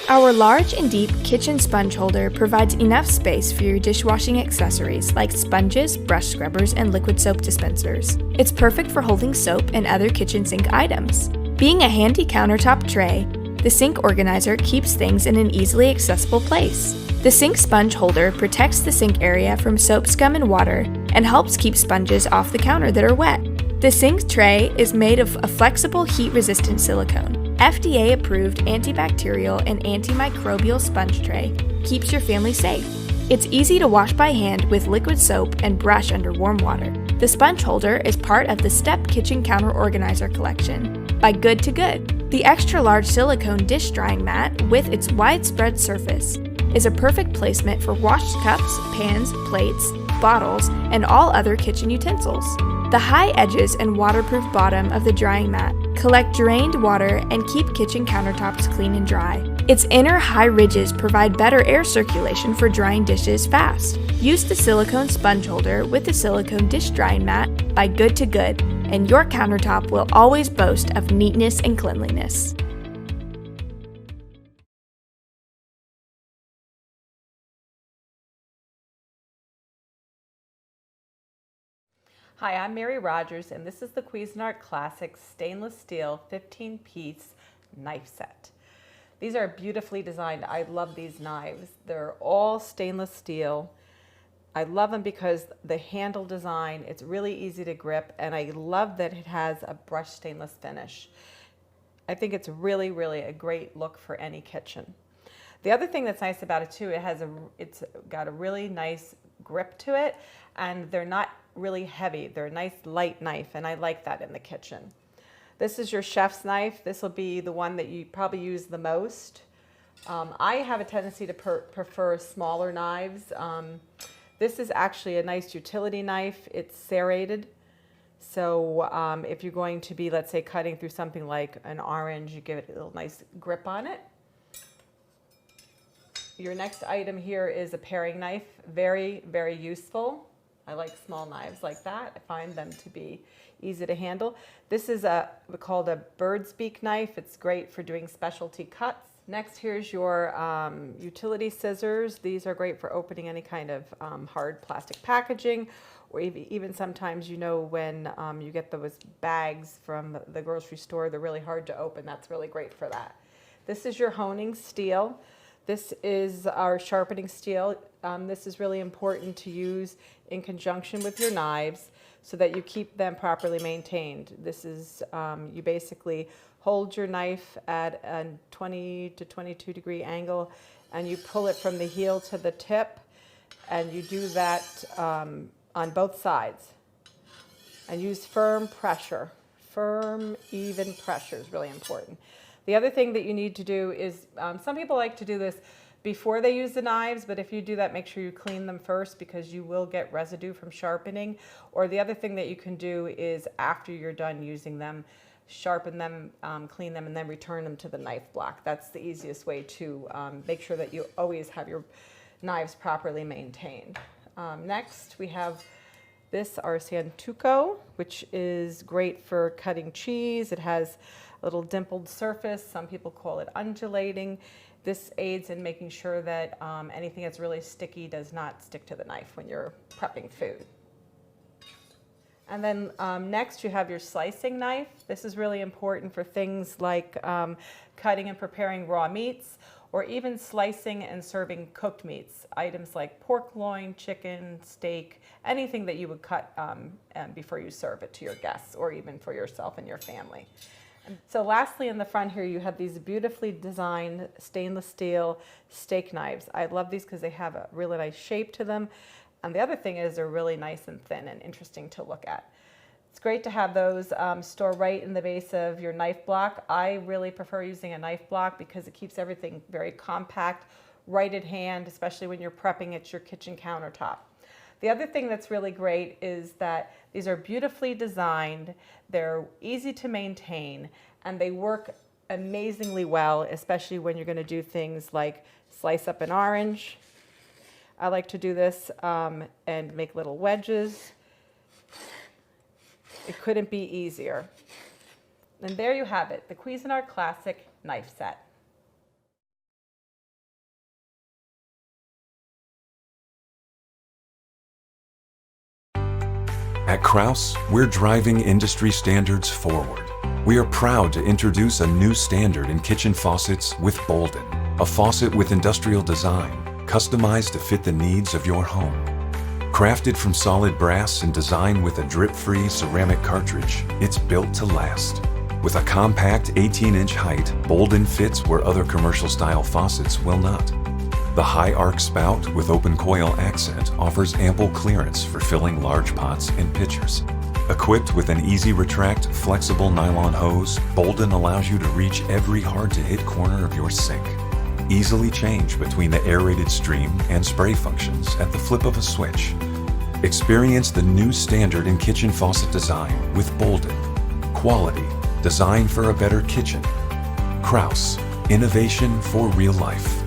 Our large and deep kitchen sponge holder provides enough space for your dishwashing accessories like sponges, brush scrubbers, and liquid soap dispensers. It's perfect for holding soap and other kitchen sink items. Being a handy countertop tray, the sink organizer keeps things in an easily accessible place. The sink sponge holder protects the sink area from soap scum and water and helps keep sponges off the counter that are wet. The sink tray is made of a flexible heat-resistant silicone. FDA-approved antibacterial and antimicrobial sponge tray keeps your family safe. It's easy to wash by hand with liquid soap and brush under warm water. The sponge holder is part of the Step Kitchen Counter Organizer collection by Good to Good. The extra-large silicone dish drying mat with its widespread surface is a perfect placement for washed cups, pans, plates, bottles, and all other kitchen utensils. The high edges and waterproof bottom of the drying mat collect drained water and keep kitchen countertops clean and dry. Its inner high ridges provide better air circulation for drying dishes fast. Use the silicone sponge holder with the silicone dish drying mat by Good to Good, and your countertop will always boast of neatness and cleanliness. Hi, I'm Mary Rogers, and this is the Cuisinart Classic stainless steel 15-piece knife set. These are beautifully designed. I love these knives. They're all stainless steel. I love them because the handle design, it's really easy to grip, and I love that it has a brushed stainless finish. I think it's really, really a great look for any kitchen. The other thing that's nice about it too, it's got a really nice grip to it, and they're not really heavy. They're a nice light knife, and I like that in the kitchen. This is your chef's knife. This will be the one that you probably use the most. I have a tendency to prefer smaller knives. This is actually a nice utility knife. It's serrated. So if you're going to be, let's say, cutting through something like an orange, you give it a little nice grip on it. Your next item here is a paring knife. Very, very useful. I like small knives like that. I find them to be easy to handle. This is called a bird's beak knife. It's great for doing specialty cuts. Next, here's your utility scissors. These are great for opening any kind of hard plastic packaging, or even sometimes, you know, when you get those bags from the grocery store, they're really hard to open. That's really great for that. This is your honing steel. This is our sharpening steel. This is really important to use in conjunction with your knives so that you keep them properly maintained. This is, you basically hold your knife at a 20 to 22 degree angle, and you pull it from the heel to the tip, and you do that on both sides. And use firm pressure. Firm, even pressure is really important. The other thing that you need to do is, some people like to do this before they use the knives, but if you do that, make sure you clean them first because you will get residue from sharpening. Or the other thing that you can do is after you're done using them, sharpen them, clean them, and then return them to the knife block. That's the easiest way to make sure that you always have your knives properly maintained. Next, we have this, our Santuco, which is great for cutting cheese. It has a little dimpled surface. Some people call it undulating. This aids in making sure that anything that's really sticky does not stick to the knife when you're prepping food. And then next you have your slicing knife. This is really important for things like cutting and preparing raw meats, or even slicing and serving cooked meats. Items like pork loin, chicken, steak, anything that you would cut before you serve it to your guests, or even for yourself and your family. So lastly, in the front here, you have these beautifully designed stainless steel steak knives. I love these because they have a really nice shape to them. And the other thing is they're really nice and thin and interesting to look at. It's great to have those store right in the base of your knife block. I really prefer using a knife block because it keeps everything very compact, right at hand, especially when you're prepping at your kitchen countertop. The other thing that's really great is that these are beautifully designed, they're easy to maintain, and they work amazingly well, especially when you're going to do things like slice up an orange. I like to do this and make little wedges. It couldn't be easier. And there you have it, the Cuisinart Classic knife set. At Kraus, we're driving industry standards forward. We are proud to introduce a new standard in kitchen faucets with Bolden, a faucet with industrial design, customized to fit the needs of your home. Crafted from solid brass and designed with a drip-free ceramic cartridge, it's built to last. With a compact 18-inch height, Bolden fits where other commercial-style faucets will not. The high arc spout with open coil accent offers ample clearance for filling large pots and pitchers. Equipped with an easy retract, flexible nylon hose, Bolden allows you to reach every hard-to-hit corner of your sink. Easily change between the aerated stream and spray functions at the flip of a switch. Experience the new standard in kitchen faucet design with Bolden. Quality, designed for a better kitchen. Kraus, innovation for real life.